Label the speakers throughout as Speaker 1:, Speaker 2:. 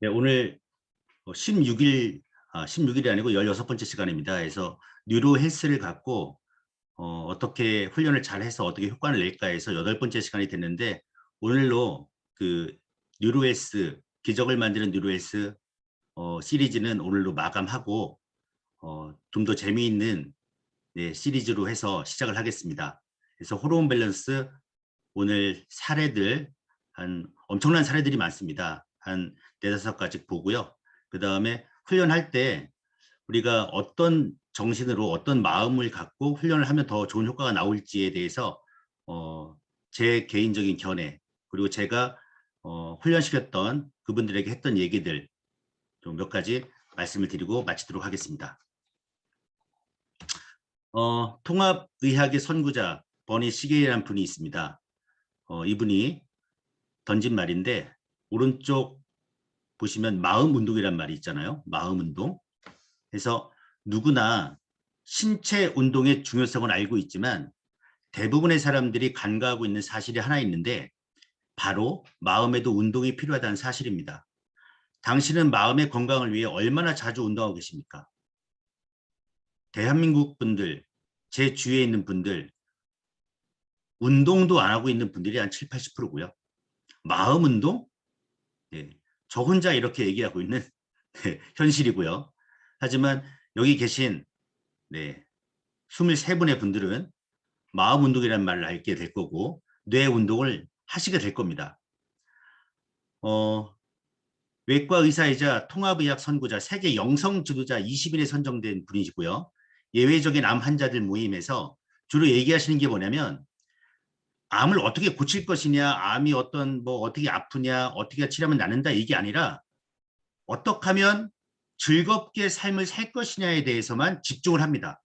Speaker 1: 네, 오늘 16일, 16일이 아니고 16번째 시간입니다. 그래서 뉴로 헬스를 갖고 떻게 훈련을 잘 해서 어떻게 효과를 낼까 해서 8번째 시간이 됐는데, 오늘로 그 뉴로 헬스, 기적을 만드는 뉴로 헬스 시리즈는 오늘로 마감하고 좀 더 재미있는 시리즈로 해서 시작을 하겠습니다. 그래서 호르몬 밸런스, 오늘 사례들, 엄청난 사례들이 많습니다. 한 4~5가지 보고요. 그 다음에 훈련할 때 우리가 어떤 정신으로 어떤 마음을 갖고 훈련을 하면 더 좋은 효과가 나올지에 대해서 제 개인적인 견해, 그리고 제가 훈련시켰던 그분들에게 했던 얘기들 좀 몇 가지 말씀을 드리고 마치도록 하겠습니다. 통합의학의 선구자 버니 시게이라는 분이 있습니다. 이분이 던진 말인데, 오른쪽 보시면 마음 운동이란 말이 있잖아요. 마음 운동. 그래서 누구나 신체 운동의 중요성을 알고 있지만 대부분의 사람들이 간과하고 있는 사실이 하나 있는데, 바로 마음에도 운동이 필요하다는 사실입니다. 당신은 마음의 건강을 위해 얼마나 자주 운동하고 계십니까? 대한민국 분들, 제 주위에 있는 분들, 운동도 안 하고 있는 분들이 한 70~80%고요. 마음 운동? 네, 저 혼자 이렇게 얘기하고 있는 현실이고요. 하지만 여기 계신 23분의 분들은 마음 운동이라는 말을 알게 될 거고, 뇌 운동을 하시게 될 겁니다. 외과 의사이자 통합의학 선구자, 세계 영성 지도자 20인에 선정된 분이시고요. 예외적인 암 환자들 모임에서 주로 얘기하시는 게 뭐냐면, 암을 어떻게 고칠 것이냐, 암이 어떻게 아프냐, 어떻게 치료하면 낫는다, 이게 아니라 어떻게 하면 즐겁게 삶을 살 것이냐에 대해서만 집중을 합니다.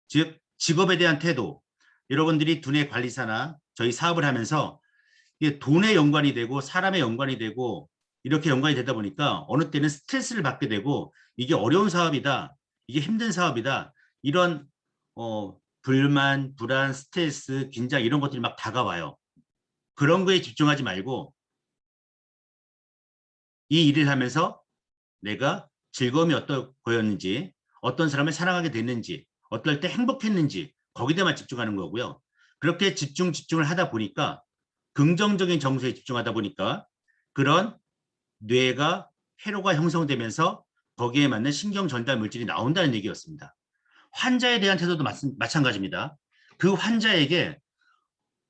Speaker 1: 즉, 직업에 대한 태도, 여러분들이 두뇌 관리사나 저희 사업을 하면서 이게 돈에 연관이 되고 사람에 연관이 되고 이렇게 연관이 되다 보니까 어느 때는 스트레스를 받게 되고, 이게 어려운 사업이다, 이게 힘든 사업이다, 이런 불만, 불안, 스트레스, 긴장, 이런 것들이 막 다가와요. 그런 거에 집중하지 말고 이 일을 하면서 내가 즐거움이 어떤 거였는지, 어떤 사람을 사랑하게 됐는지, 어떨 때 행복했는지, 거기에만 집중하는 거고요. 그렇게 집중을 하다 보니까, 긍정적인 정서에 집중하다 보니까 그런 뇌가 회로가 형성되면서 거기에 맞는 신경 전달 물질이 나온다는 얘기였습니다. 환자에 대한 태도도 마찬가지입니다. 그 환자에게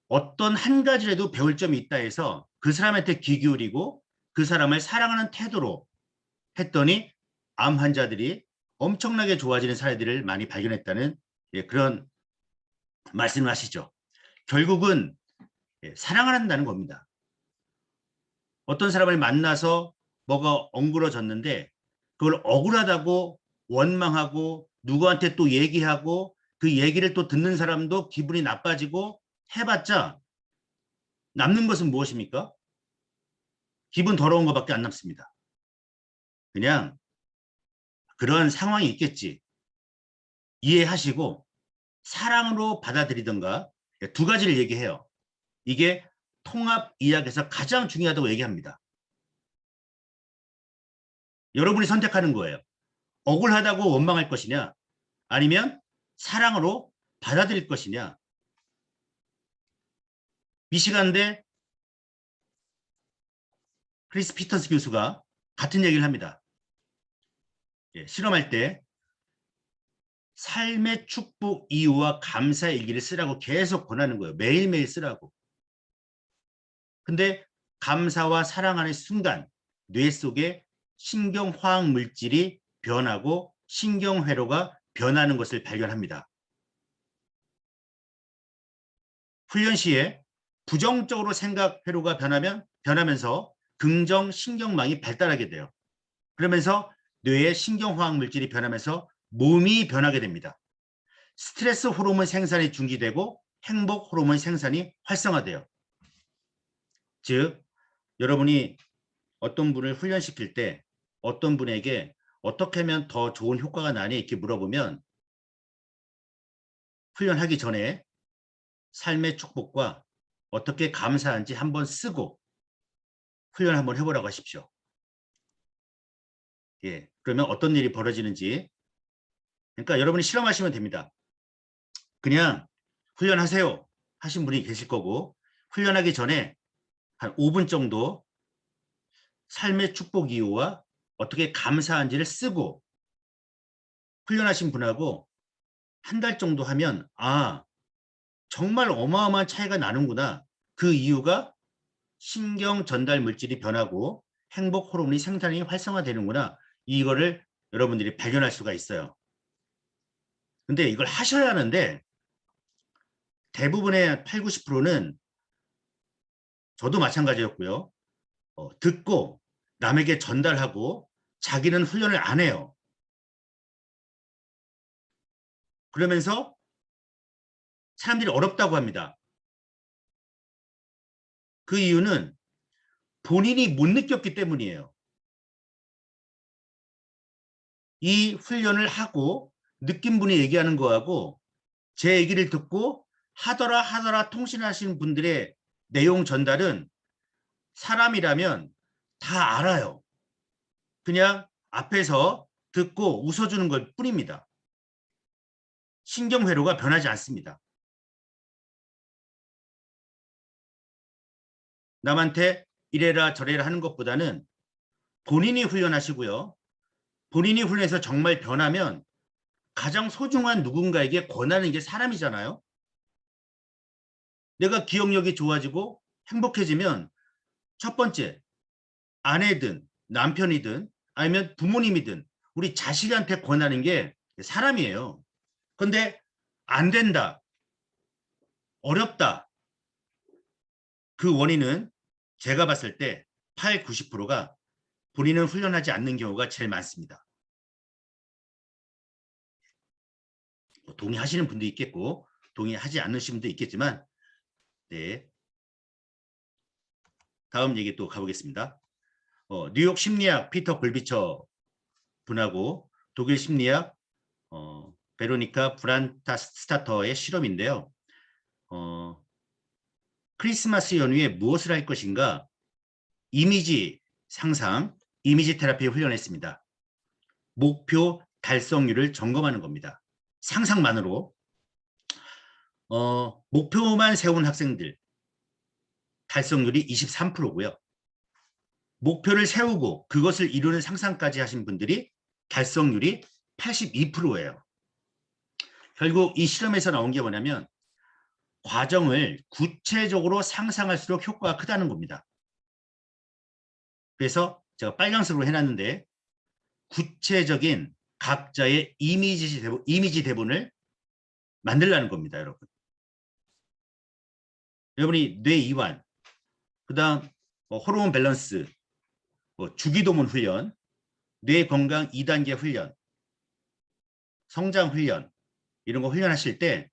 Speaker 1: 어떤 한 가지라도 배울 점이 있다 해서 그 사람한테 귀 기울이고 그 사람을 사랑하는 태도로 했더니 암 환자들이 엄청나게 좋아지는 사례들을 많이 발견했다는 그런 말씀을 하시죠. 결국은 사랑을 한다는 겁니다. 어떤 사람을 만나서 뭐가 엉그러졌는데 그걸 억울하다고 원망하고 누구한테 또 얘기하고 그 얘기를 또 듣는 사람도 기분이 나빠지고 해봤자 남는 것은 무엇입니까? 기분 더러운 것밖에 안 남습니다. 그냥 그런 상황이 있겠지, 이해하시고 사랑으로 받아들이던가, 두 가지를 얘기해요. 이게 통합의학에서 가장 중요하다고 얘기합니다. 여러분이 선택하는 거예요. 억울하다고 원망할 것이냐, 아니면 사랑으로 받아들일 것이냐. 미시간대 크리스 피터스 교수가 같은 얘기를 합니다. 실험할 때 삶의 축복 이유와 감사 일기를 쓰라고 계속 권하는 거예요. 매일매일 쓰라고. 근데 감사와 사랑하는 순간 뇌 속에 신경화학 물질이 변하고 신경회로가 변하는 것을 발견합니다. 훈련 시에 부정적으로 생각 회로가 변하면서 긍정 신경망이 발달하게 돼요. 그러면서 뇌의 신경화학 물질이 변하면서 몸이 변하게 됩니다. 스트레스 호르몬 생산이 중지되고 행복 호르몬 생산이 활성화돼요. 즉, 여러분이 어떤 분을 훈련시킬 때 어떤 분에게 어떻게 하면 더 좋은 효과가 나니 이렇게 물어보면, 훈련하기 전에 삶의 축복과 어떻게 감사한지 한번 쓰고 훈련 한번 해보라고 하십시오. 예, 그러면 어떤 일이 벌어지는지. 그러니까 여러분이 실험하시면 됩니다. 그냥 훈련하세요 하신 분이 계실 거고, 훈련하기 전에 한 5분 정도 삶의 축복 이유와 어떻게 감사한지를 쓰고 훈련하신 분하고 한 달 정도 하면, 아, 정말 어마어마한 차이가 나는구나. 그 이유가 신경 전달 물질이 변하고 행복 호르몬이 생산이 활성화되는구나. 이거를 여러분들이 발견할 수가 있어요. 근데 이걸 하셔야 하는데 대부분의 8, 90%는 저도 마찬가지였고요. 듣고 남에게 전달하고 자기는 훈련을 안 해요. 그러면서 사람들이 어렵다고 합니다. 그 이유는 본인이 못 느꼈기 때문이에요. 이 훈련을 하고 느낀 분이 얘기하는 거하고 제 얘기를 듣고 하더라 통신하시는 분들의 내용 전달은 사람이라면 다 알아요. 그냥 앞에서 듣고 웃어주는 것 뿐입니다. 신경회로가 변하지 않습니다. 남한테 이래라 저래라 하는 것보다는 본인이 훈련하시고요. 본인이 훈련해서 정말 변하면 가장 소중한 누군가에게 권하는 게 사람이잖아요. 내가 기억력이 좋아지고 행복해지면 첫 번째, 아내든 남편이든 아니면 부모님이든 우리 자식한테 권하는 게 사람이에요. 근데 안 된다, 어렵다. 그 원인은 제가 봤을 때 8, 90%가 본인은 훈련하지 않는 경우가 제일 많습니다. 동의하시는 분도 있겠고 동의하지 않으신 분도 있겠지만, 네, 다음 얘기 또 가보겠습니다. 뉴욕 심리학 피터 골비처 분하고 독일 심리학 베로니카 브란타스타터의 실험인데요. 크리스마스 연휴에 무엇을 할 것인가 이미지 상상, 이미지 테라피 훈련했습니다. 목표 달성률을 점검하는 겁니다. 상상만으로. 목표만 세운 학생들 달성률이 23%고요. 목표를 세우고 그것을 이루는 상상까지 하신 분들이 달성률이 82%예요. 결국 이 실험에서 나온 게 뭐냐면 과정을 구체적으로 상상할수록 효과가 크다는 겁니다. 그래서 제가 빨간색으로 해놨는데 구체적인 각자의 이미지 대본을 만들라는 겁니다, 여러분. 여러분이 뇌 이완, 그 다음 호르몬 밸런스, 주기도문 훈련, 뇌 건강 2단계 훈련, 성장 훈련, 이런 거 훈련하실 때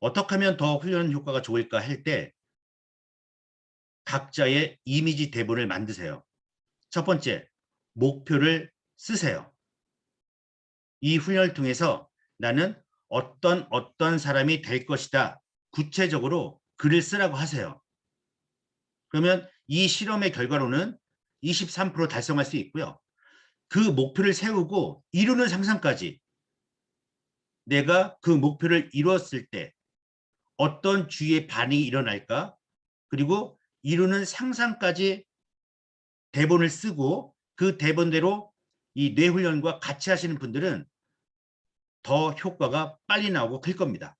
Speaker 1: 어떻게 하면 더 훈련 효과가 좋을까 할 때 각자의 이미지 대본을 만드세요. 첫 번째, 목표를 쓰세요. 이 훈련을 통해서 나는 어떤 사람이 될 것이다. 구체적으로 글을 쓰라고 하세요. 그러면 이 실험의 결과로는 23% 달성할 수 있고요. 그 목표를 세우고 이루는 상상까지, 내가 그 목표를 이루었을 때 어떤 주위의 반응이 일어날까, 그리고 이루는 상상까지 대본을 쓰고 그 대본대로 이 뇌훈련과 같이 하시는 분들은 더 효과가 빨리 나오고 클 겁니다.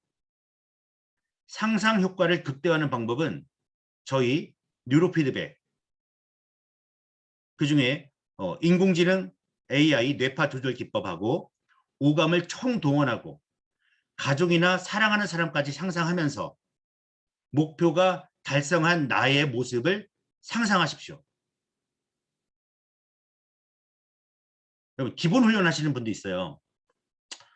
Speaker 1: 상상 효과를 극대화하는 방법은 저희 뉴로피드백, 그중에 인공지능 AI 뇌파 조절 기법하고 오감을 총동원하고 가족이나 사랑하는 사람까지 상상하면서 목표가 달성한 나의 모습을 상상하십시오. 여러분, 기본 훈련하시는 분도 있어요.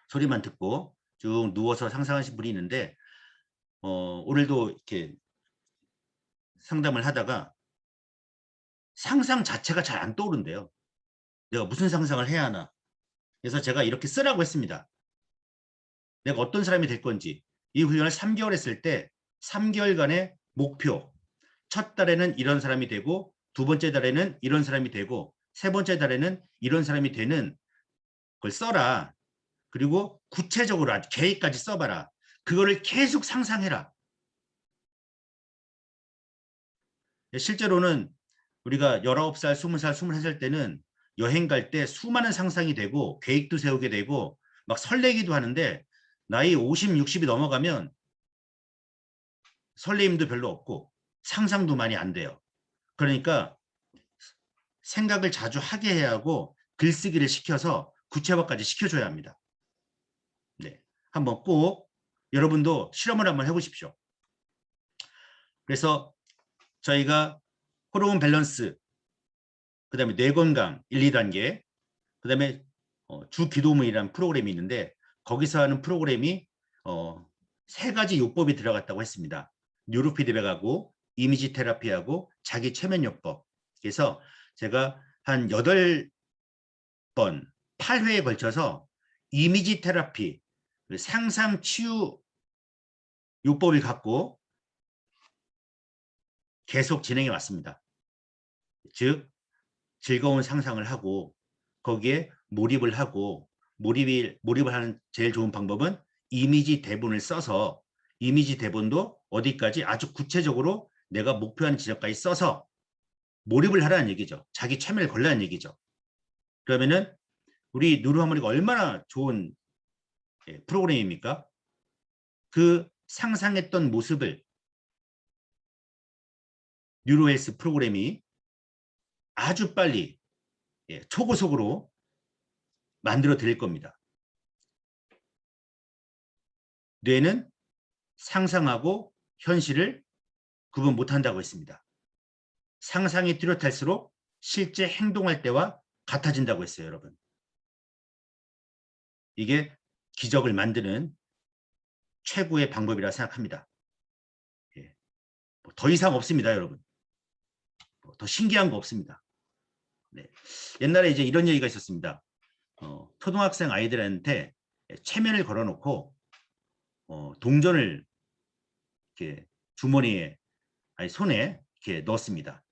Speaker 1: 소리만 듣고 쭉 누워서 상상하신 분이 있는데 오늘도 이렇게 상담을 하다가 상상 자체가 잘 안 떠오른대요. 내가 무슨 상상을 해야 하나. 그래서 제가 이렇게 쓰라고 했습니다. 내가 어떤 사람이 될 건지. 이 훈련을 3개월 했을 때 3개월간의 목표. 첫 달에는 이런 사람이 되고 두 번째 달에는 이런 사람이 되고 세 번째 달에는 이런 사람이 되는 걸 써라. 그리고 구체적으로 아주 계획까지 써봐라. 그거를 계속 상상해라. 실제로는 우리가 19살, 20살, 21살 때는 여행 갈 때 수많은 상상이 되고 계획도 세우게 되고 막 설레기도 하는데 나이 50, 60이 넘어가면 설레임도 별로 없고 상상도 많이 안 돼요. 그러니까 생각을 자주 하게 해야 하고 글쓰기를 시켜서 구체화까지 시켜줘야 합니다. 네, 한번 꼭 여러분도 실험을 한번 해보십시오. 그래서 저희가 호르몬 밸런스, 그 다음에 뇌건강 1, 2단계, 그 다음에 주기도문이라는 프로그램이 있는데 거기서 하는 프로그램이 세 가지 요법이 들어갔다고 했습니다. 뉴로피드백하고 이미지 테라피하고 자기 최면 요법. 그래서 제가 한 8번, 8회에 걸쳐서 이미지 테라피, 상상 치유 요법을 갖고 계속 진행해 왔습니다. 즉 즐거운 상상을 하고 거기에 몰입을 하고 몰입을 하는 제일 좋은 방법은 이미지 대본을 써서 이미지 대본도 어디까지 아주 구체적으로 내가 목표하는 지점까지 써서 몰입을 하라는 얘기죠. 자기 최면을 걸라는 얘기죠. 그러면은 우리 누르하모니가 얼마나 좋은 프로그램입니까? 그 상상했던 모습을 뉴로헬스 프로그램이 아주 빨리 초고속으로 만들어 드릴 겁니다. 뇌는 상상하고 현실을 구분 못한다고 했습니다. 상상이 뚜렷할수록 실제 행동할 때와 같아진다고 했어요, 여러분. 이게 기적을 만드는 최고의 방법이라 생각합니다. 더 이상 없습니다, 여러분. 더 신기한 거 없습니다. 네. 옛날에 이제 이런 얘기가 있었습니다. 초등학생 아이들한테 체면을 걸어놓고 동전을 이렇게 주머니에 아니 손에 이렇게 넣었습니다.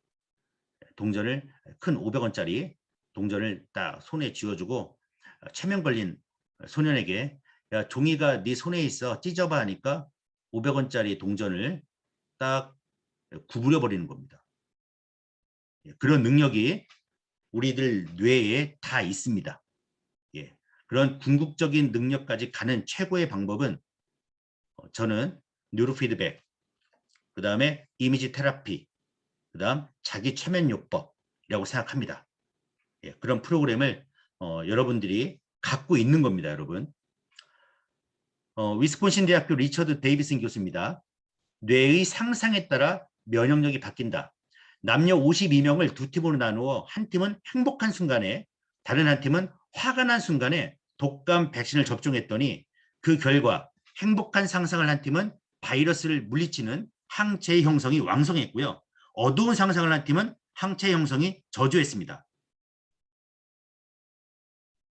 Speaker 1: 동전을 큰 500원짜리 동전을 딱 손에 쥐어주고 체면 걸린 소년에게 야 종이가 네 손에 있어 찢어봐 하니까 500원짜리 동전을 딱 구부려 버리는 겁니다. 그런 능력이 우리들 뇌에 다 있습니다. 예. 그런 궁극적인 능력까지 가는 최고의 방법은 저는 뉴로피드백, 그 다음에 이미지 테라피, 그 다음 자기 최면 요법이라고 생각합니다. 예. 그런 프로그램을 여러분들이 갖고 있는 겁니다, 여러분. 위스콘신 대학교 리처드 데이비슨 교수입니다. 뇌의 상상에 따라 면역력이 바뀐다. 남녀 52명을 두 팀으로 나누어 한 팀은 행복한 순간에 다른 한 팀은 화가 난 순간에 독감 백신을 접종했더니 그 결과 행복한 상상을 한 팀은 바이러스를 물리치는 항체 형성이 왕성했고요. 어두운 상상을 한 팀은 항체 형성이 저조했습니다.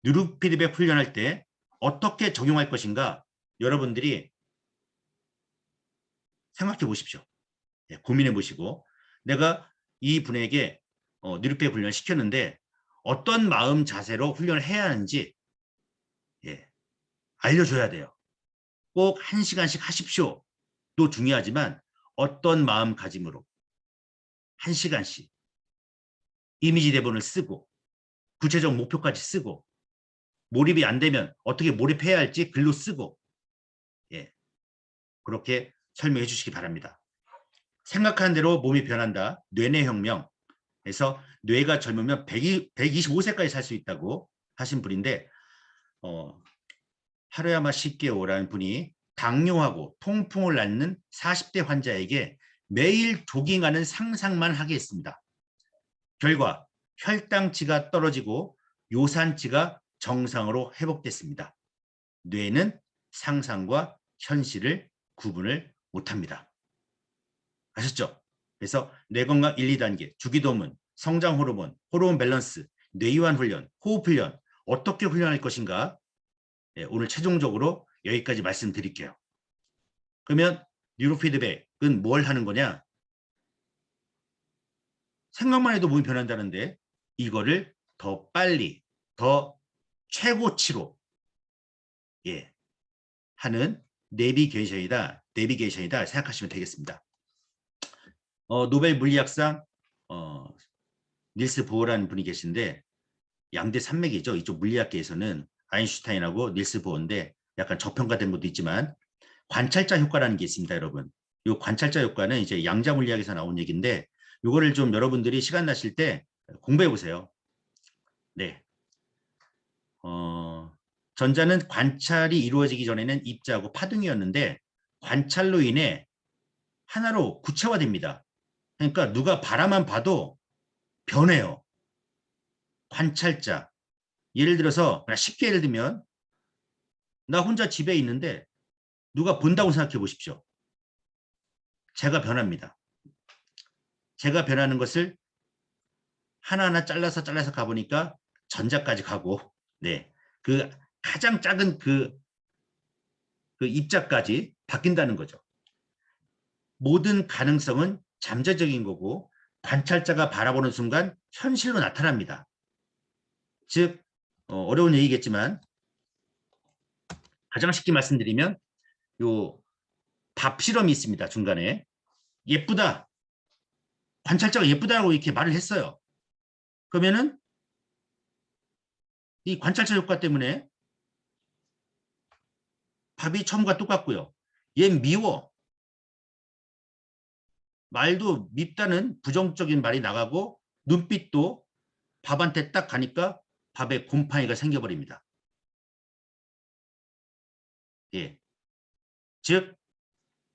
Speaker 1: 뉴로피드백 훈련할 때 어떻게 적용할 것인가 여러분들이 생각해 보십시오. 고민해 보시고 내가 이 분에게 뉴로피드백 훈련을 시켰는데 어떤 마음 자세로 훈련을 해야 하는지 알려줘야 돼요. 꼭 1시간씩 하십시오도 중요하지만 어떤 마음가짐으로 1시간씩 이미지 대본을 쓰고 구체적 목표까지 쓰고 몰입이 안 되면 어떻게 몰입해야 할지 글로 쓰고 그렇게 설명해 주시기 바랍니다. 생각하는 대로 몸이 변한다. 뇌내 혁명에서 뇌가 젊으면 125세까지 살 수 있다고 하신 분인데 하루야마 시게오라는 분이 당뇨하고 통풍을 앓는 40대 환자에게 매일 조깅하는 상상만 하게 했습니다. 결과 혈당치가 떨어지고 요산치가 정상으로 회복됐습니다. 뇌는 상상과 현실을 구분을 못합니다. 아셨죠? 그래서 뇌건강 1, 2단계, 주기도문, 성장호르몬, 호르몬 밸런스, 뇌이완 훈련, 호흡 훈련 어떻게 훈련할 것인가 오늘 최종적으로 여기까지 말씀드릴게요. 그러면 뉴로피드백은 뭘 하는 거냐? 생각만 해도 몸이 변한다는데 이거를 더 빨리, 더 최고치로 예, 하는 내비게이션이다 생각하시면 되겠습니다. 노벨 물리학상 닐스 보어라는 분이 계신데 양대 산맥이죠. 이쪽 물리학계에서는 아인슈타인하고 닐스 보어인데 약간 저평가된 것도 있지만 관찰자 효과라는 게 있습니다, 여러분. 이 관찰자 효과는 이제 양자 물리학에서 나온 얘기인데 이거를 좀 여러분들이 시간 나실 때 공부해 보세요. 네. 전자는 관찰이 이루어지기 전에는 입자하고 파동이었는데 관찰로 인해 하나로 구체화됩니다. 그러니까 누가 바라만 봐도 변해요. 관찰자. 예를 들어서 쉽게 예를 들면 나 혼자 집에 있는데 누가 본다고 생각해 보십시오. 제가 변합니다. 제가 변하는 것을 하나하나 잘라서 가보니까 전자까지 가고 네, 그 가장 작은 그 입자까지 바뀐다는 거죠. 모든 가능성은 잠재적인 거고 관찰자가 바라보는 순간 현실로 나타납니다. 즉 어려운 얘기겠지만 가장 쉽게 말씀드리면 요 밥 실험이 있습니다. 중간에 예쁘다. 관찰자가 예쁘다고 이렇게 말을 했어요. 그러면은 이 관찰자 효과 때문에 밥이 처음과 똑같고요. 얘 미워. 말도 밉다는 부정적인 말이 나가고 눈빛도 밥한테 딱 가니까 밥에 곰팡이가 생겨버립니다. 예. 즉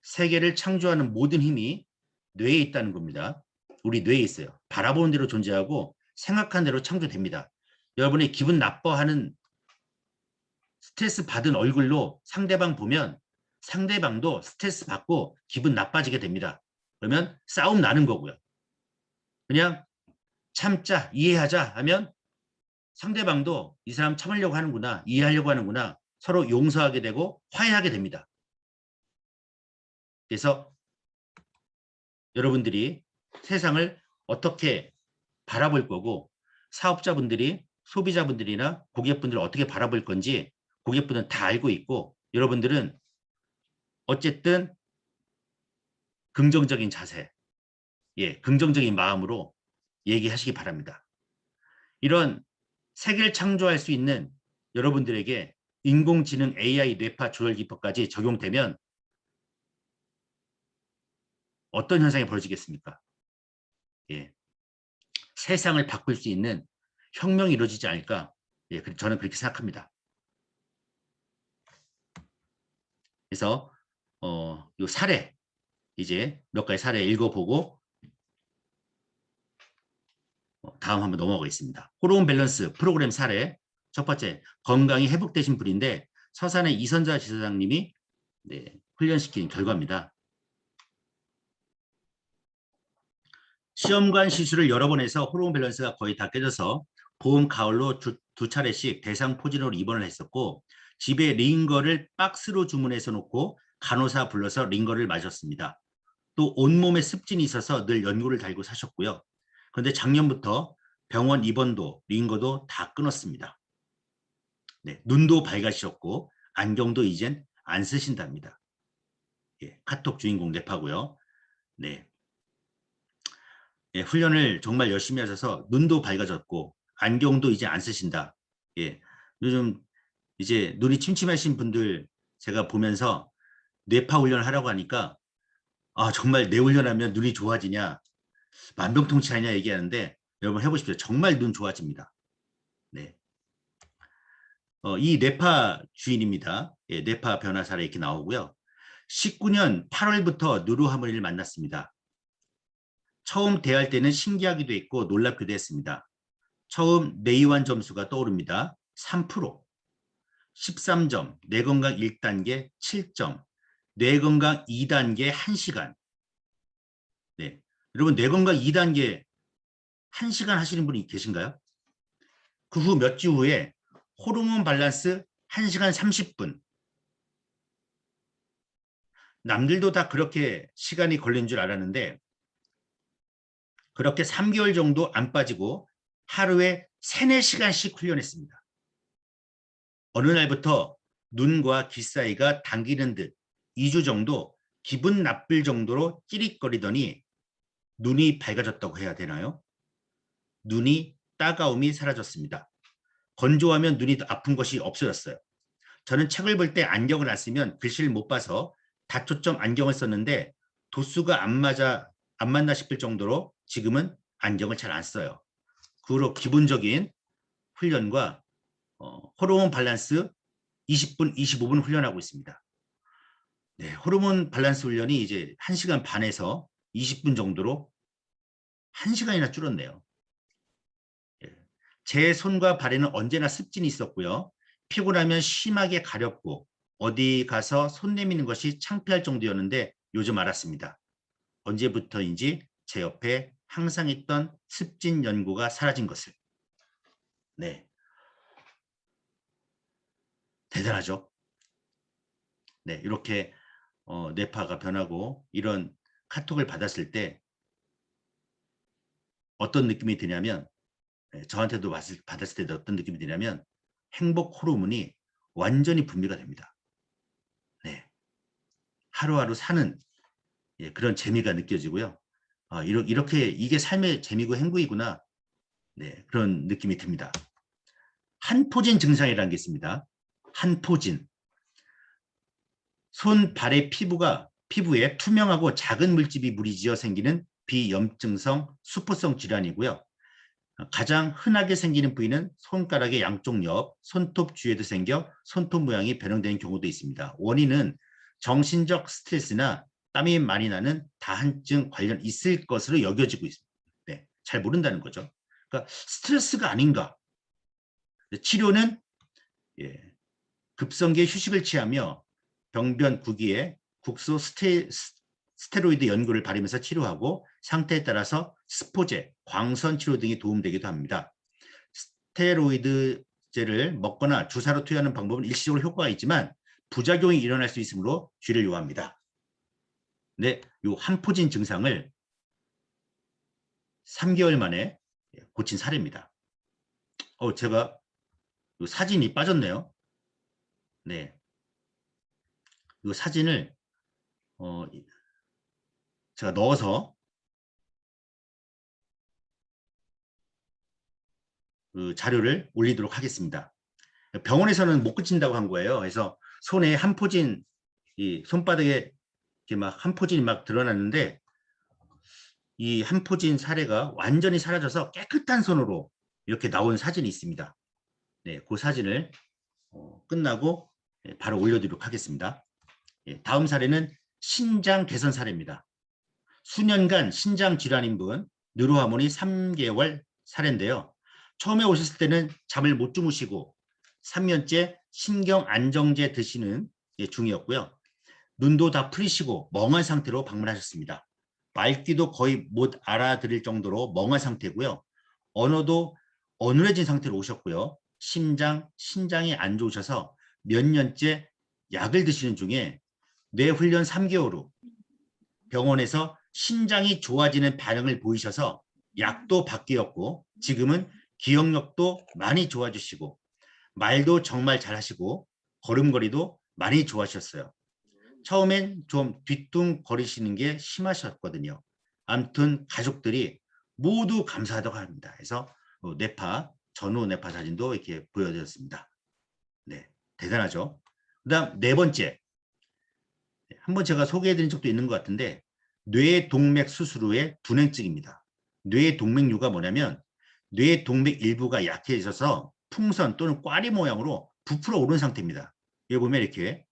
Speaker 1: 세계를 창조하는 모든 힘이 뇌에 있다는 겁니다. 우리 뇌에 있어요. 바라보는 대로 존재하고 생각하는 대로 창조됩니다. 여러분이 기분 나빠하는 스트레스 받은 얼굴로 상대방 보면 상대방도 스트레스 받고 기분 나빠지게 됩니다. 그러면 싸움 나는 거고요. 그냥 참자, 이해하자 하면 상대방도 이 사람 참으려고 하는구나, 이해하려고 하는구나, 서로 용서하게 되고 화해하게 됩니다. 그래서 여러분들이 세상을 어떻게 바라볼 거고 사업자분들이 소비자분들이나 고객분들을 어떻게 바라볼 건지 고객분은 다 알고 있고 여러분들은 어쨌든 긍정적인 자세, 긍정적인 마음으로 얘기하시기 바랍니다. 이런 세계를 창조할 수 있는 여러분들에게 인공지능 AI 뇌파 조절 기법까지 적용되면 어떤 현상이 벌어지겠습니까? 세상을 바꿀 수 있는 혁명이 이루어지지 않을까? 저는 그렇게 생각합니다. 그래서 요 사례 이제 몇 가지 사례 읽어보고 다음 한번 넘어가겠습니다. 호르몬 밸런스 프로그램 사례 첫 번째 건강이 회복되신 분인데 서산의 이선자 지사장님이 훈련시킨 결과입니다. 시험관 시술을 여러 번 해서 호르몬 밸런스가 거의 다 깨져서 봄, 가을로 두 차례씩 대상포진으로 입원을 했었고 집에 링거를 박스로 주문해서 놓고 간호사 불러서 링거를 마셨습니다. 또 온몸에 습진이 있어서 늘 연고를 달고 사셨고요. 그런데 작년부터 병원 입원도 링거도 다 끊었습니다. 눈도 밝아지셨고 안경도 이젠 안 쓰신답니다. 카톡 주인공 뇌파고요. 훈련을 정말 열심히 하셔서 눈도 밝아졌고 안경도 이제 안 쓰신다. 요즘 이제 눈이 침침하신 분들 제가 보면서 뇌파 훈련을 하라고 하니까 정말 뇌 훈련하면 눈이 좋아지냐 만병통치하냐 얘기하는데 여러분 해보십시오. 정말 눈 좋아집니다. 이 뇌파 주인입니다. 뇌파 변화 사례 이렇게 나오고요. 19년 8월부터 누르하모니를 만났습니다. 처음 대할 때는 신기하기도 했고 놀랍기도 했습니다. 처음 뇌이완 점수가 떠오릅니다. 3%, 13점, 뇌건강 1단계 7점, 뇌건강 2단계 1시간. 여러분 뇌건강 2단계 1시간 하시는 분이 계신가요? 그 후 몇 주 후에 호르몬 밸런스 1시간 30분. 남들도 다 그렇게 시간이 걸린 줄 알았는데 그렇게 3개월 정도 안 빠지고 하루에 3~4시간씩 훈련했습니다. 어느 날부터 눈과 귀 사이가 당기는 듯 2주 정도 기분 나쁠 정도로 찌릿거리더니 눈이 밝아졌다고 해야 되나요? 눈이 따가움이 사라졌습니다. 건조하면 눈이 아픈 것이 없어졌어요. 저는 책을 볼 때 안경을 안 쓰면 글씨를 못 봐서 다초점 안경을 썼는데 도수가 안 맞나 싶을 정도로 지금은 안경을 잘 안 써요. 그 후로 기본적인 훈련과 호르몬 밸런스 20분, 25분 훈련하고 있습니다. 네, 호르몬 밸런스 훈련이 이제 1시간 반에서 20분 정도로 1시간이나 줄었네요. 제 손과 발에는 언제나 습진이 있었고요. 피곤하면 심하게 가렵고 어디 가서 손 내미는 것이 창피할 정도였는데 요즘 알았습니다. 언제부터인지 제 옆에 항상 있던 습진 연고가 사라진 것을. 네, 대단하죠. 네, 이렇게 뇌파가 변하고 이런 카톡을 받았을 때 어떤 느낌이 드냐면, 저한테도 받았을 때 어떤 느낌이 드냐면 행복 호르몬이 완전히 분비가 됩니다. 네, 하루하루 사는 그런 재미가 느껴지고요. 이렇게 이게 삶의 재미고 행복이구나. 네, 그런 느낌이 듭니다. 한포진 증상이라는 게 있습니다. 한포진. 손, 발의 피부에 투명하고 작은 물집이 무리지어 생기는 비염증성 수포성 질환이고요. 가장 흔하게 생기는 부위는 손가락의 양쪽 옆, 손톱 주위에도 생겨 손톱 모양이 변형되는 경우도 있습니다. 원인은 정신적 스트레스나 땀이 많이 나는 다한증 관련 있을 것으로 여겨지고 있습니다. 네, 잘 모른다는 거죠. 그러니까 스트레스가 아닌가. 치료는 급성기에 휴식을 취하며 병변 구기에 국소 스테로이드 연고를 바르면서 치료하고 상태에 따라서 스포제, 광선 치료 등이 도움되기도 합니다. 스테로이드제를 먹거나 주사로 투여하는 방법은 일시적으로 효과가 있지만 부작용이 일어날 수 있으므로 주의를 요합니다. 네, 이 한포진 증상을 3개월 만에 고친 사례입니다. 제가 사진이 빠졌네요. 네, 이 사진을 제가 넣어서 그 자료를 올리도록 하겠습니다. 병원에서는 못 고친다고 한 거예요. 그래서 손에 한포진, 이 손바닥에 이렇게 막 한포진이 막 드러났는데 이 한포진 사례가 완전히 사라져서 깨끗한 손으로 이렇게 나온 사진이 있습니다. 네, 그 사진을 끝나고 바로 올려드리도록 하겠습니다. 다음 사례는 신장 개선 사례입니다. 수년간 신장 질환인 분, 뉴로하모니 3개월 사례인데요. 처음에 오셨을 때는 잠을 못 주무시고 3년째 신경 안정제 드시는 중이었고요. 눈도 다 풀리시고 멍한 상태로 방문하셨습니다. 말귀도 거의 못 알아들을 정도로 멍한 상태고요. 언어도 어눌해진 상태로 오셨고요. 신장이 안 좋으셔서 몇 년째 약을 드시는 중에 뇌훈련 3개월 후 병원에서 신장이 좋아지는 반응을 보이셔서 약도 바뀌었고 지금은 기억력도 많이 좋아지시고 말도 정말 잘하시고 걸음걸이도 많이 좋아하셨어요. 처음엔 좀 뒤뚱거리시는 게 심하셨거든요. 아무튼 가족들이 모두 감사하다고 합니다. 그래서 전후 뇌파 사진도 이렇게 보여드렸습니다. 네, 대단하죠. 그다음 4번째, 한번 제가 소개해드린 적도 있는 것 같은데 뇌동맥 수술 후의 분행증입니다. 뇌동맥류가 뭐냐면 뇌동맥 일부가 약해져서 풍선 또는 꽈리 모양으로 부풀어 오른 상태입니다. 여기 보면 이렇게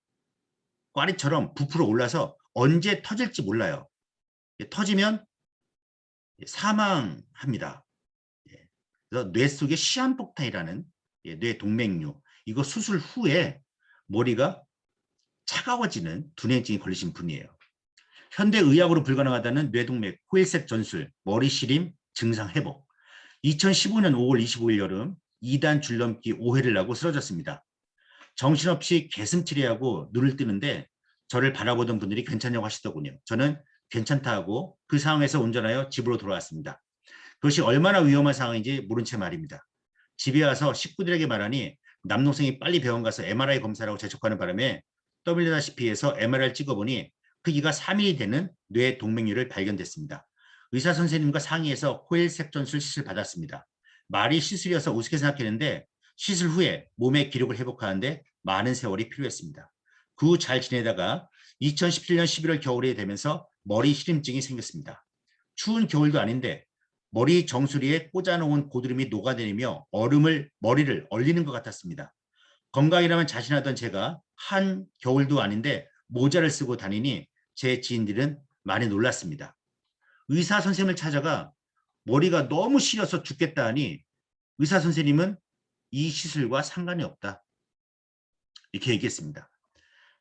Speaker 1: 꽈리처럼 부풀어 올라서 언제 터질지 몰라요. 터지면 사망합니다. 그래서 뇌 속에 시한폭탄이라는 뇌동맥류, 이거 수술 후에 머리가 차가워지는 두뇌증이 걸리신 분이에요. 현대의학으로 불가능하다는 뇌동맥 호일색 전술, 머리 시림, 증상 회복. 2015년 5월 25일 여름 2단 줄넘기 5회를 하고 쓰러졌습니다. 정신없이 개슴치레하고 눈을 뜨는데 저를 바라보던 분들이 괜찮냐고 하시더군요. 저는 괜찮다 하고 그 상황에서 운전하여 집으로 돌아왔습니다. 그것이 얼마나 위험한 상황인지 모른 채 말입니다. 집에 와서 식구들에게 말하니 남동생이 빨리 병원 가서 MRI 검사라고 재촉하는 바람에 WSP에서 MRI를 찍어보니 크기가 3mm 되는 뇌 동맥류를 발견됐습니다. 의사 선생님과 상의해서 호일색전술 시술 받았습니다. 말이 시술이어서 우습게 생각했는데 시술 후에 몸의 기록을 회복하는데 많은 세월이 필요했습니다. 그 후 잘 지내다가 2017년 11월 겨울이 되면서 머리 시림증이 생겼습니다. 추운 겨울도 아닌데 머리 정수리에 꽂아놓은 고드름이 녹아내리며 머리를 얼리는 것 같았습니다. 건강이라면 자신하던 제가 한 겨울도 아닌데 모자를 쓰고 다니니 제 지인들은 많이 놀랐습니다. 의사 선생님을 찾아가 머리가 너무 시려서 죽겠다 하니 의사 선생님은 이 시술과 상관이 없다, 이렇게 얘기했습니다.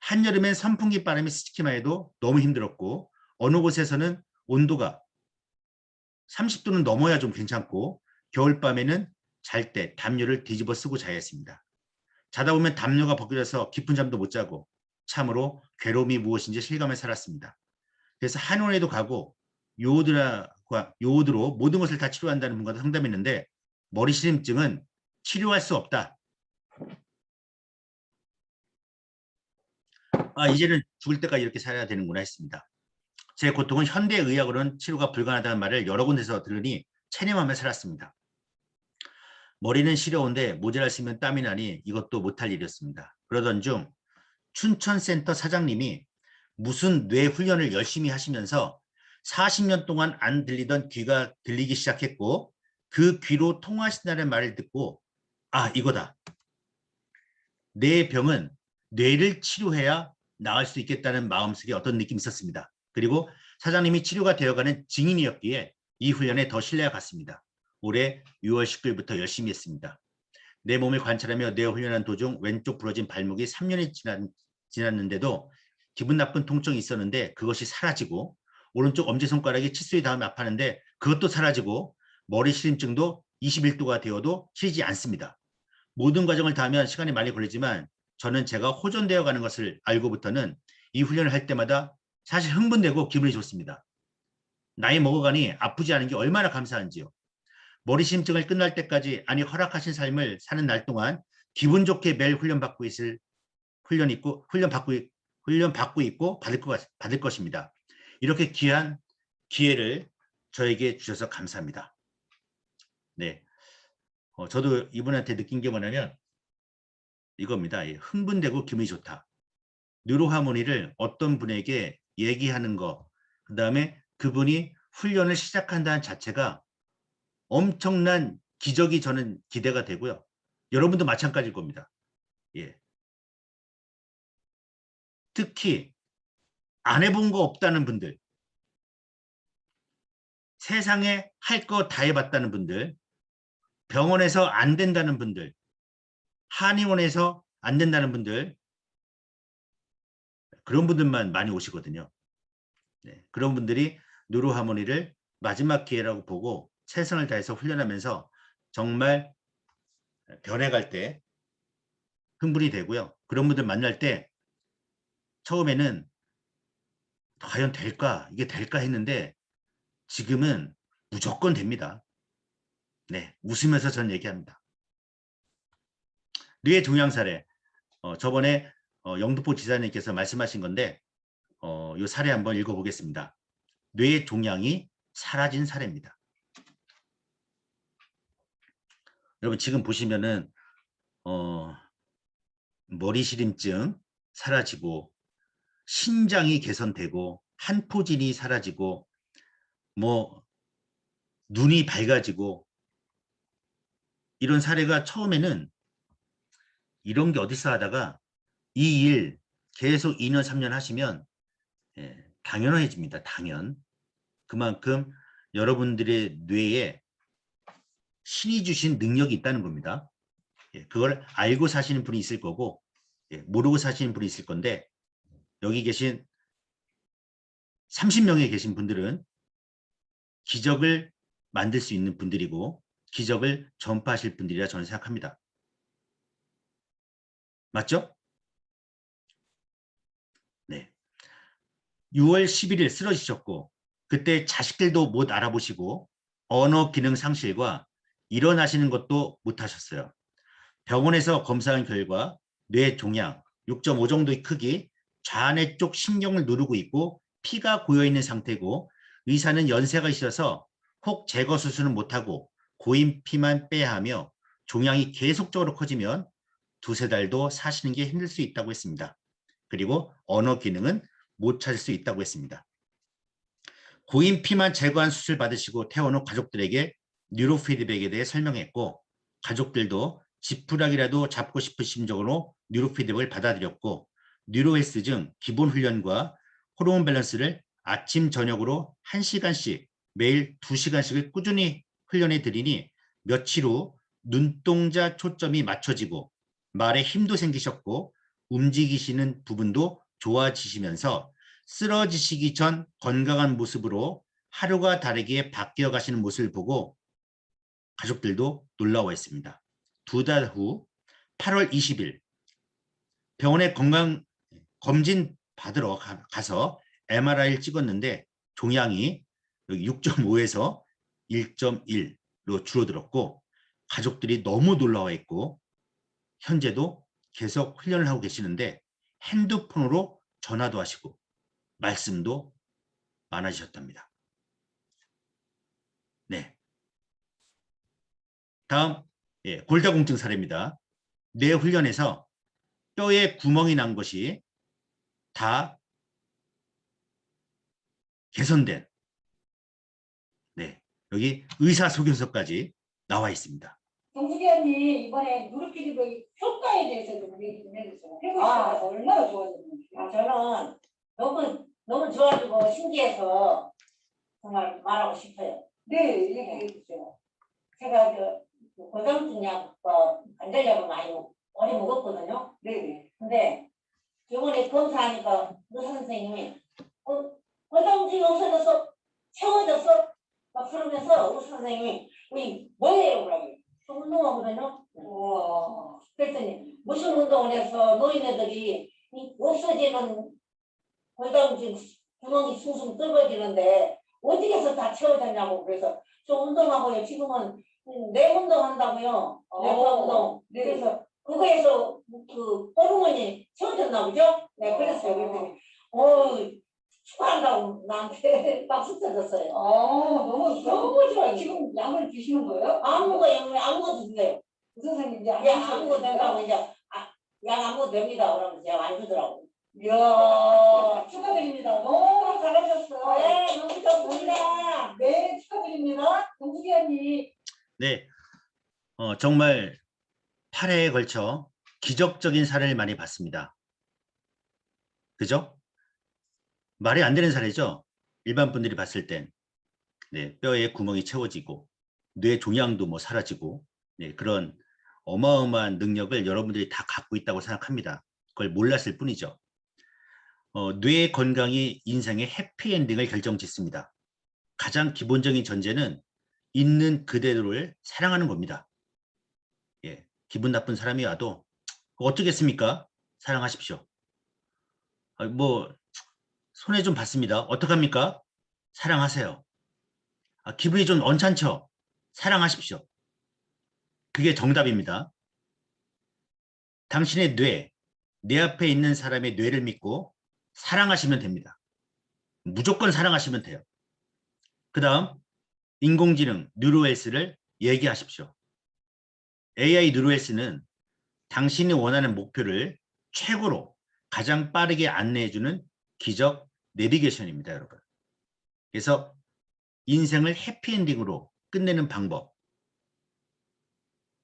Speaker 1: 한여름엔 선풍기 바람이 스치기만 해도 너무 힘들었고 어느 곳에서는 온도가 30도는 넘어야 좀 괜찮고 겨울밤에는 잘 때 담요를 뒤집어 쓰고 자야 했습니다. 자다 보면 담요가 벗겨져서 깊은 잠도 못 자고 참으로 괴로움이 무엇인지 실감해 살았습니다. 그래서 한의원에도 가고 요오드로 모든 것을 다 치료한다는 분과도 상담했는데 머리 시림증은 치료할 수 없다. 이제는 죽을 때까지 이렇게 살아야 되는구나 했습니다. 제 고통은 현대의학으로는 치료가 불가능하다는 말을 여러 군데서 들으니 체념하며 살았습니다. 머리는 시려운데 모자를 쓰면 땀이 나니 이것도 못할 일이었습니다. 그러던 중 춘천센터 사장님이 무슨 뇌 훈련을 열심히 하시면서 40년 동안 안 들리던 귀가 들리기 시작했고 그 귀로 통하신다는 말을 듣고 이거다. 내 병은 뇌를 치료해야 나을 수 있겠다는 마음속에 어떤 느낌이 있었습니다. 그리고 사장님이 치료가 되어가는 증인이었기에 이 훈련에 더 신뢰가 갔습니다. 올해 6월 19일부터 열심히 했습니다. 내 몸을 관찰하며 뇌 훈련한 도중 왼쪽 부러진 발목이 3년이 지났는데도 기분 나쁜 통증이 있었는데 그것이 사라지고 오른쪽 엄지손가락이 칫솔이 닿으면 아파하는데 그것도 사라지고 머리 시림증도 21도가 되어도 시리지 않습니다. 모든 과정을 다 하면 시간이 많이 걸리지만 저는 제가 호전되어 가는 것을 알고부터는 이 훈련을 할 때마다 사실 흥분되고 기분이 좋습니다. 나이 먹어가니 아프지 않은 게 얼마나 감사한지요. 머리 시림증을 끝날 때까지 허락하신 삶을 사는 날 동안 기분 좋게 매일 훈련 받고 있고 받을 것입니다. 이렇게 귀한 기회를 저에게 주셔서 감사합니다. 네, 저도 이분한테 느낀 게 뭐냐면 이겁니다. 흥분되고 기분이 좋다. 뉴로하모니를 어떤 분에게 얘기하는 거, 그 다음에 그분이 훈련을 시작한다는 자체가 엄청난 기적이 저는 기대가 되고요. 여러분도 마찬가지일 겁니다. 예. 특히 안 해본 거 없다는 분들, 세상에 할 거 다 해봤다는 분들, 병원에서 안 된다는 분들, 한의원에서 안 된다는 분들, 그런 분들만 많이 오시거든요. 네, 그런 분들이 뉴로하모니를 마지막 기회라고 보고 최선을 다해서 훈련하면서 정말 변해갈 때 흥분이 되고요. 그런 분들 만날 때 처음에는 과연 될까? 이게 될까 했는데 지금은 무조건 됩니다. 네, 웃으면서 전 얘기합니다. 뇌 종양 사례. 저번에 영등포 지사님께서 말씀하신 건데 이 사례 한번 읽어보겠습니다. 뇌 종양이 사라진 사례입니다. 여러분 지금 보시면은 머리 시림증 사라지고 신장이 개선되고 한포진이 사라지고 뭐 눈이 밝아지고 이런 사례가 처음에는 이런 게 어디서 하다가 이 일 계속 2년 3년 하시면 당연해집니다. 당연. 그만큼 여러분들의 뇌에 신이 주신 능력이 있다는 겁니다. 그걸 알고 사시는 분이 있을 거고 모르고 사시는 분이 있을 건데 여기 계신 30명에 계신 분들은 기적을 만들 수 있는 분들이고 기적을 전파하실 분들이라 저는 생각합니다. 맞죠? 네. 6월 11일 쓰러지셨고 그때 자식들도 못 알아보시고 언어 기능 상실과 일어나시는 것도 못하셨어요. 병원에서 검사한 결과 뇌 종양 6.5 정도의 크기, 좌뇌 쪽 신경을 누르고 있고 피가 고여있는 상태고 의사는 연세가 있어서 혹 제거 수술은 못하고 고인 피만 빼야 하며 종양이 계속적으로 커지면 두세 달도 사시는 게 힘들 수 있다고 했습니다. 그리고 언어 기능은 못 찾을 수 있다고 했습니다. 고인 피만 제거한 수술 받으시고 퇴원 후 가족들에게 뉴로 피드백에 대해 설명했고 가족들도 지푸라기라도 잡고 싶은 심정으로 뉴로 피드백을 받아들였고 뉴로헬스 중 기본 훈련과 호르몬 밸런스를 아침 저녁으로 1시간씩 매일 2시간씩을 꾸준히 훈련해 드리니 며칠 후 눈동자 초점이 맞춰지고 말에 힘도 생기셨고 움직이시는 부분도 좋아지시면서 쓰러지시기 전 건강한 모습으로 하루가 다르게 바뀌어 가시는 모습을 보고 가족들도 놀라워했습니다. 2달 후 8월 20일 병원에 건강 검진 받으러 가서 MRI를 찍었는데 종양이 6.5에서 1.1로 줄어들었고 가족들이 너무 놀라워했고 현재도 계속 훈련을 하고 계시는데 핸드폰으로 전화도 하시고 말씀도 많아지셨답니다. 네. 다음 골다공증 사례입니다. 뇌 훈련에서 뼈에 구멍이 난 것이 다 개선된 여기 의사소견서까지 나와 있습니다.
Speaker 2: 정수기 언니 이번에 누르피드백 효과에 대해서 좀 얘기 좀 해주세요. 해보시죠. 얼마나 좋아졌는지.
Speaker 3: 저는 너무 좋아지고 신기해서 정말 말하고 싶어요.
Speaker 2: 네, 얘기해 주세요.
Speaker 3: 제가 고장증 약 관절약을 많이 오래 먹었거든요.
Speaker 2: 네.
Speaker 3: 근데 이번에 검사하니까 의사 선생님이 고장증이 없어져서 채워졌어 막 그러면서 의사 선생님이 우리 뭐예요 그러면 운동하거든요.
Speaker 2: 우와.
Speaker 3: 그랬더니 무슨 운동을 해서 노인네들이 이 없어지는 골다공증 구멍이 숭숭 뚫어지는데 어떻게 해서 다 채워졌냐고. 그래서 저 운동하고요. 지금은 내 운동한다고요. 내과 운동.
Speaker 2: 네.
Speaker 3: 그래서 그거에서 그 호르몬이 채워졌나 보죠? 네, 그랬어요. 그랬더니 축하한다고 나한테 박수 쳐줬어요.
Speaker 2: 너무
Speaker 3: 좋아요.
Speaker 2: 지금 약을 드시는 거예요?
Speaker 3: 아무것도 드세요.
Speaker 2: 그 선생님 이제
Speaker 3: 약 아무것도 된다고 이제 약 아무것도 됩니다. 그러면 제가 안 주더라고.
Speaker 2: 이야, 축하드립니다. 너무 잘하셨어요.
Speaker 3: 네, 너무 좋습니다.
Speaker 2: 네, 축하드립니다. 정수기 언니.
Speaker 1: 네, 정말 8회에 걸쳐 기적적인 사례를 많이 봤습니다. 그죠? 말이 안 되는 사례죠? 일반 분들이 봤을 땐 뼈에 구멍이 채워지고 뇌 종양도 뭐 사라지고 그런 어마어마한 능력을 여러분들이 다 갖고 있다고 생각합니다. 그걸 몰랐을 뿐이죠. 뇌의 건강이 인생의 해피엔딩을 결정짓습니다. 가장 기본적인 전제는 있는 그대로를 사랑하는 겁니다. 기분 나쁜 사람이 와도 어떻겠습니까? 사랑하십시오. 뭐 손해 좀 받습니다. 어떡합니까? 사랑하세요. 기분이 좀 언짢죠? 사랑하십시오. 그게 정답입니다. 당신의 내 앞에 있는 사람의 뇌를 믿고 사랑하시면 됩니다. 무조건 사랑하시면 돼요. 그 다음 인공지능 뉴로헬스를 얘기하십시오. AI 뉴로헬스는 당신이 원하는 목표를 최고로 가장 빠르게 안내해주는 기적 내비게이션입니다, 여러분. 그래서 인생을 해피엔딩으로 끝내는 방법.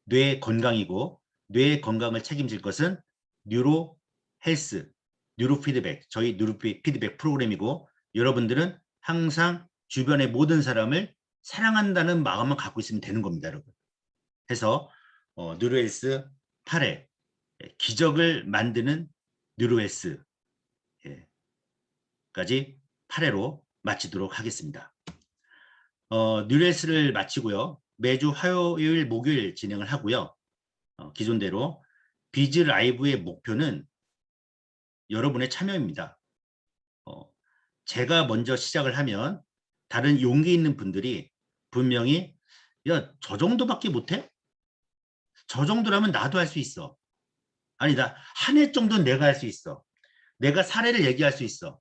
Speaker 1: 뇌 건강이고 뇌의 건강을 책임질 것은 뉴로 헬스, 뉴로 피드백, 저희 뉴로 피드백 프로그램이고 여러분들은 항상 주변의 모든 사람을 사랑한다는 마음만 갖고 있으면 되는 겁니다, 여러분. 해서 뉴로 헬스 8회 기적을 만드는 뉴로 헬스 까지 8회로 마치도록 하겠습니다. 뉴로 헬스를 마치고요. 매주 화요일, 목요일 진행을 하고요. 기존대로 비즈 라이브의 목표는 여러분의 참여입니다. 제가 먼저 시작을 하면 다른 용기 있는 분들이 분명히 야, 저 정도밖에 못해? 저 정도라면 나도 할 수 있어. 아니, 나 한 해 정도는 내가 할 수 있어. 내가 사례를 얘기할 수 있어.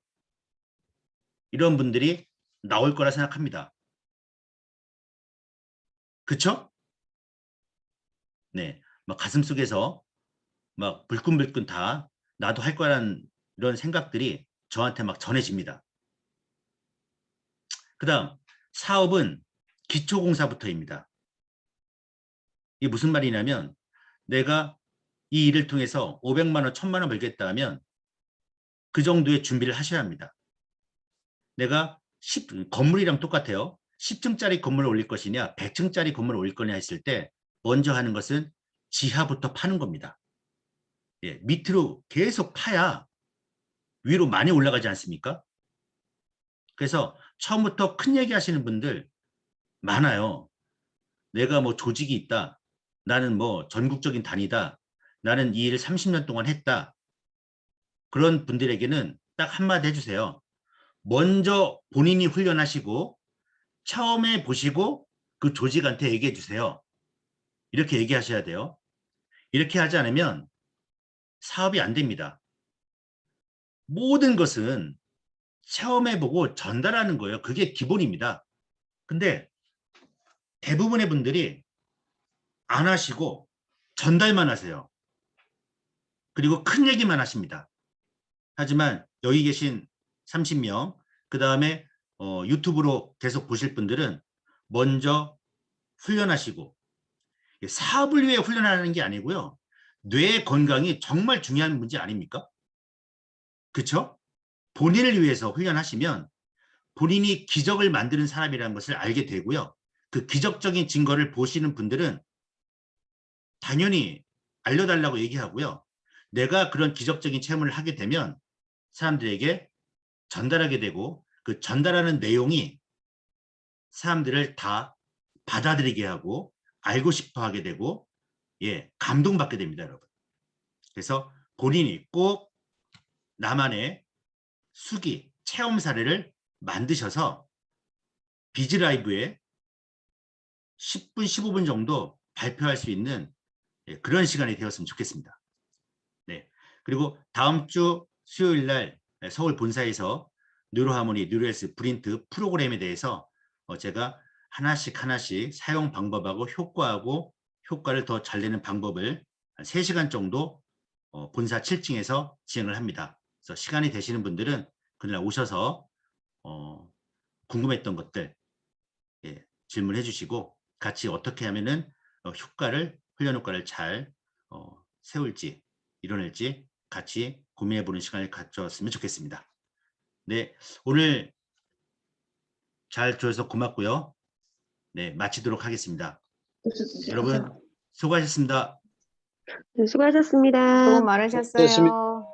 Speaker 1: 이런 분들이 나올 거라 생각합니다. 그쵸? 네. 막 가슴속에서 막 불끈불끈 다 나도 할 거라는 이런 생각들이 저한테 막 전해집니다. 그다음 사업은 기초공사부터입니다. 이게 무슨 말이냐면 내가 이 일을 통해서 500만 원, 1000만 원 벌겠다 하면 그 정도의 준비를 하셔야 합니다. 내가 건물이랑 똑같아요. 10층짜리 건물을 올릴 것이냐 100층짜리 건물을 올릴 거냐 했을 때 먼저 하는 것은 지하부터 파는 겁니다. 예, 밑으로 계속 파야 위로 많이 올라가지 않습니까? 그래서 처음부터 큰 얘기 하시는 분들 많아요. 내가 뭐 조직이 있다. 나는 뭐 전국적인 단위다. 나는 이 일을 30년 동안 했다. 그런 분들에게는 딱 한마디 해주세요. 먼저 본인이 훈련하시고 처음에 보시고 그 조직한테 얘기해 주세요. 이렇게 얘기하셔야 돼요. 이렇게 하지 않으면 사업이 안 됩니다. 모든 것은 체험해보고 전달하는 거예요. 그게 기본입니다. 근데 대부분의 분들이 안 하시고 전달만 하세요. 그리고 큰 얘기만 하십니다. 하지만 여기 계신 30명, 그 다음에 유튜브로 계속 보실 분들은 먼저 훈련하시고 사업을 위해 훈련하는 게 아니고요. 뇌 건강이 정말 중요한 문제 아닙니까? 그렇죠? 본인을 위해서 훈련하시면 본인이 기적을 만드는 사람이라는 것을 알게 되고요. 그 기적적인 증거를 보시는 분들은 당연히 알려달라고 얘기하고요. 내가 그런 기적적인 체험을 하게 되면 사람들에게 전달하게 되고 그 전달하는 내용이 사람들을 다 받아들이게 하고 알고 싶어 하게 되고 예, 감동받게 됩니다, 여러분. 그래서 본인이 꼭 나만의 수기, 체험 사례를 만드셔서 비즈라이브에 10분, 15분 정도 발표할 수 있는 예, 그런 시간이 되었으면 좋겠습니다. 네. 그리고 다음 주 수요일 날 서울 본사에서 뉴로하모니, 뉴로헬스 브린트 프로그램에 대해서 제가 하나씩 사용 방법하고 효과하고 효과를 더 잘 내는 방법을 한 3시간 정도 본사 7층에서 진행을 합니다. 그래서 시간이 되시는 분들은 그날 오셔서 궁금했던 것들 예, 질문해 주시고 같이 어떻게 하면은 훈련 효과를 잘 세울지 이뤄낼지 같이 고민해 보는 시간을 가졌으면 좋겠습니다. 네, 오늘 잘 들어서 고맙고요. 네, 마치도록 하겠습니다. 여러분 수고하셨습니다.
Speaker 4: 네, 수고하셨습니다.
Speaker 5: 수고
Speaker 6: 됐습니다.
Speaker 5: 많으셨어요.